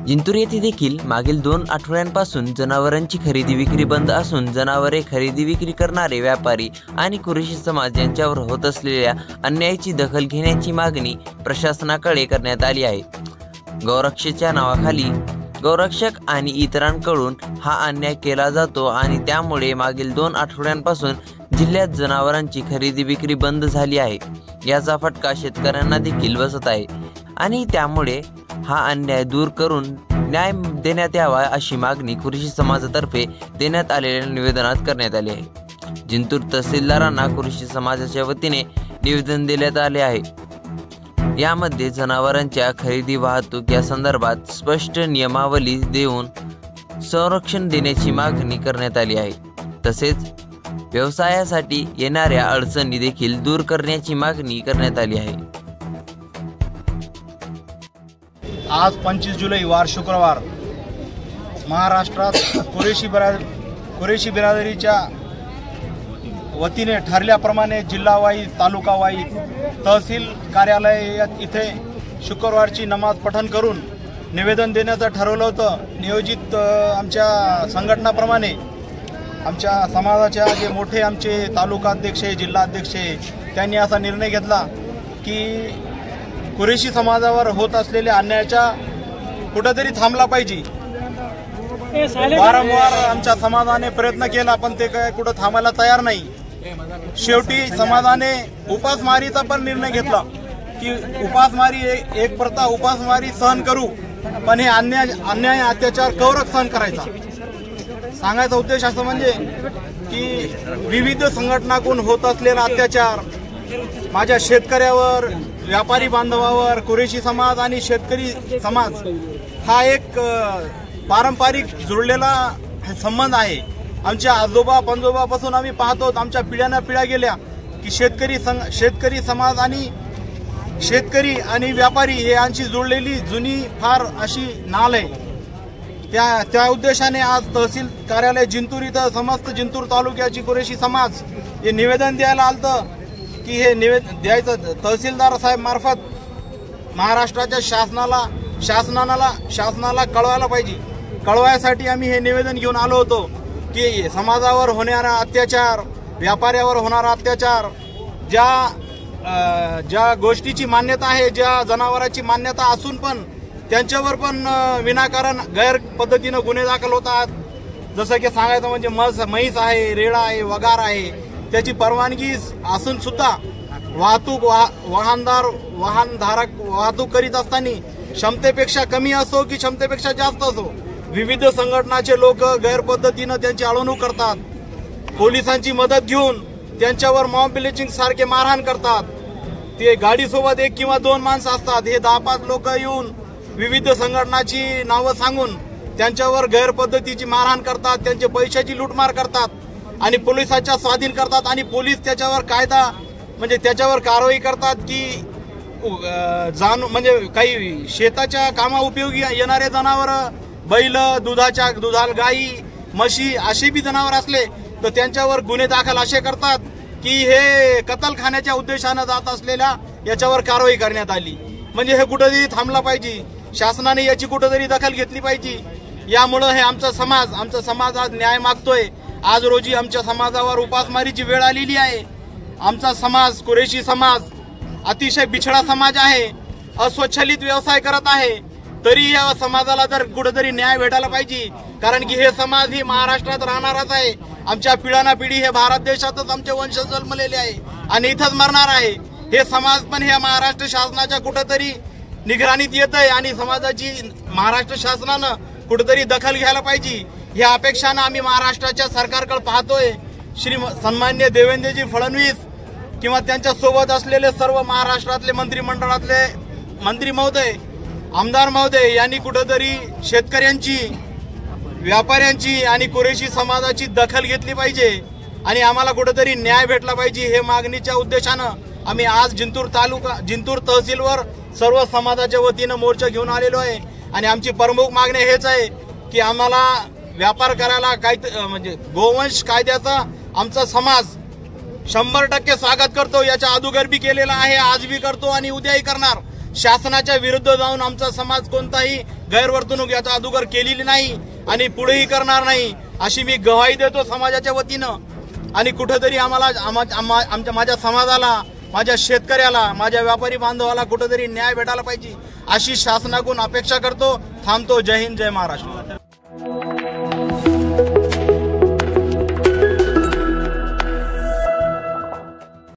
जिंतूर येथे देखील मागील 2 आठवड्यांपासून जनावरांची खरेदी विक्री बंद असून जनावरे खरेदी विक्री करणारे व्यापारी आणि कुरेशी समाज यांच्यावर होत असलेल्या अन्यायाची दखल घेण्याची मागणी प्रशासनाकडे करण्यात आली आहे। गौरक्षेच्या नावाखाली गौरक्षक आणि इतरांकडून हा अन्याय केला जातो आणि त्यामुळे मागील 2 आठवड्यांपासून जिल्ह्यात जनावरांची खरेदी विक्री बंद झाली आहे। याचा फटका शेतकऱ्यांना देखील बसत आहे आणि त्यामुळे हा अन्याय दूर करून न्याय देण्यात यावा अशी मागणी कुरेशी समाजातर्फे देण्यात आलेल्या निवेदनात करण्यात आली आहे। जिंतूर तहसीलदारांना कुरेशी समाजाच्या वतीने निवेदन देण्यात आले आहे। यामध्ये जनावरांच्या खरेदी वाहतूक या संदर्भात स्पष्ट नियमावली देऊन संरक्षण देण्याची मागणी करण्यात आली आहे। तसेच व्यवसायासाठी येणाऱ्या अडचणी देखील दूर करण्याची मागणी करण्यात आली आहे। आज 25 जुलै वार शुक्रवार महाराष्ट्रात कुरेशी बिरादरीच्या वतीने ठरल्याप्रमाणे जिल्हा वाईज तालुका वाईज तहसील कार्यालय इथे शुक्रवारची नमाज पठण करून निवेदन देण्याचं ठरवलं होतं। नियोजित आमच्या संघटनाप्रमाणे आमच्या समाजाच्या जे मोठे आमचे तालुकाध्यक्ष जिल्हाध्यक्ष त्यांनी असा निर्णय घेतला की कुरेशी समाजावर होत असलेल्या अन्यायाच्या कुठेतरी थांबला पाहिजे। वारंवार आमच्या समाजाने प्रयत्न केला पण ते काय कुठं थांबायला तयार नाही। शेवटी समाजाने उपासमारीचा पण निर्णय घेतला की उपासमारी एक प्रथा उपासमारी सहन करू पण हे अन्याय अत्याचार कवरच सहन करायचा। सांगायचा उद्देश असं म्हणजे की विविध संघटनाकडून होत असलेला अत्याचार माझ्या शेतकऱ्यावर व्यापारी बांधवावर कुरेशी समाज आणि शेतकरी समाज हा एक पारंपरिक जुळलेला संबंध आहे। आमच्या आजोबा पंजोबापासून आम्ही पाहतो आमच्या पिढ्याना पिढ्या गेल्या की शेतकरी समाज आणि शेतकरी आणि व्यापारी हे यांची जुळलेली जुनी फार अशी नाळ आहे। त्या उद्देशाने आज तहसील कार्यालय जिंतूर इथं समस्त जिंतूर तालुक्याची कुरेशी समाज हे निवेदन द्यायला आलतं की हे निवेदन द्यायचं तहसीलदार साहेब मार्फत महाराष्ट्राच्या शासनाला कळवायला पाहिजे। कळवायसाठी आम्ही हे निवेदन घेऊन आलो होतो की समाजावर होणारा अत्याचार व्यापाऱ्यावर होणारा अत्याचार ज्या गोष्टीची मान्यता आहे ज्या जनावरांची मान्यता असून पण त्यांच्यावर पण विनाकारण गैर पद्धतीनं गुन्हे दाखल होतात। जसं की सांगायचं म्हणजे म्हैस आहे रेडा आहे वगार आहे त्याची परवानगी असून सुद्धा वाहनधारक वाहतूक करीत असताना क्षमतेपेक्षा कमी असो की क्षमतेपेक्षा जास्त असो विविध संघटनाचे लोक गैरपद्धतीनं त्यांची अडवणूक करतात। पोलिसांची मदत घेऊन त्यांच्यावर मॉब लिंचिंग सारखे मारहाण करतात। ते गाडीसोबत 1 किंवा 2 माणसं असतात हे 10-5 लोक येऊन विविध संघटनाची नावं सांगून त्यांच्यावर गैरपद्धतीची मारहाण करतात त्यांचे पैशाची लूटमार करतात आणि पोलिसांच्या स्वाधीन करतात आणि पोलीस त्याच्यावर कायदा म्हणजे त्याच्यावर कारवाई करतात की म्हणजे काही शेताच्या कामा उपयोगी येणारे जनावर बैल दुधाला गाई म्हशी असे बी जनावर असले तर त्यांच्यावर गुन्हे दाखल असे करतात की हे कत्तलखान्याच्या उद्देशाने जात असलेल्या याच्यावर कारवाई करण्यात आली। म्हणजे हे कुठेतरी थांबला पाहिजे। शासनाने याची कुठेतरी दखल घेतली पाहिजे। यामुळे हे आमचा समाज आज न्याय मागतोय। आज रोजी आमच्या समाजावर उपासमारीची वेळ आलेली आहे। आमचा समाज कुरेशी समाज अतिशय बिछडा समाज आहे। अस्वच्छलित व्यवसाय करत आहे तरी या समाजाला जर कुठेतरी न्याय भेटायला पाहिजे कारण की हे समाज ही महाराष्ट्रात राहणारच आहे। आमच्या पिढ्याना पिढी हे भारत देशातच आमचे वंशज जन्मलेले आहे आणि इथंच मरणार आहे। हे समाज पण हे महाराष्ट्र शासनाच्या कुठेतरी निगराणीत येत आहे आणि समाजाची महाराष्ट्र शासनानं कुठेतरी दखल घ्यायला पाहिजे। या अपेक्षानं आम्ही महाराष्ट्राच्या सरकारकडे पाहतोय। श्री सन्मान्य देवेंद्रजी फडणवीस किंवा त्यांच्या सोबत असलेले सर्व महाराष्ट्रातले मंत्रिमंडळातले मंत्री महोदय आमदार महोदय यांनी कुठेतरी शेतकऱ्यांची व्यापाऱ्यांची आणि कुरेशी समाजाची दखल घेतली पाहिजे आणि आम्हाला कुठेतरी न्याय भेटला पाहिजे। हे मागणीच्या उद्देशानं आम्ही आज जिंतूर तहसीलवर सर्व समाजाच्या वतीनं मोर्चा घेऊन आलेलो आहे आणि आमची प्रमुख मागणी हेच आहे की आम्हाला व्यापार करायला म्हणजे गोवंश कायद्याचा आमचा समाज 100% स्वागत करतो। याच्या अगोदर बी केलेला आहे आज बी करतो आणि उद्याही करणार। शासनाच्या विरुद्ध जाऊन आमचा समाज कोणताही गैरवर्तणूक याचा अगोदर केलेली नाही आणि पुढेही करणार नाही अशी मी ग्वाही देतो समाजाच्या वतीनं। आणि कुठेतरी आम्हाला माझ्या समाजाला, माझ्या शेतकऱ्याला, माझ्या व्यापारी बांधवाला कुठेतरी न्याय भेटायला पाहिजे अशी शासनाकडून अपेक्षा करतो। थांबतो। जय हिंद, जय महाराष्ट्र।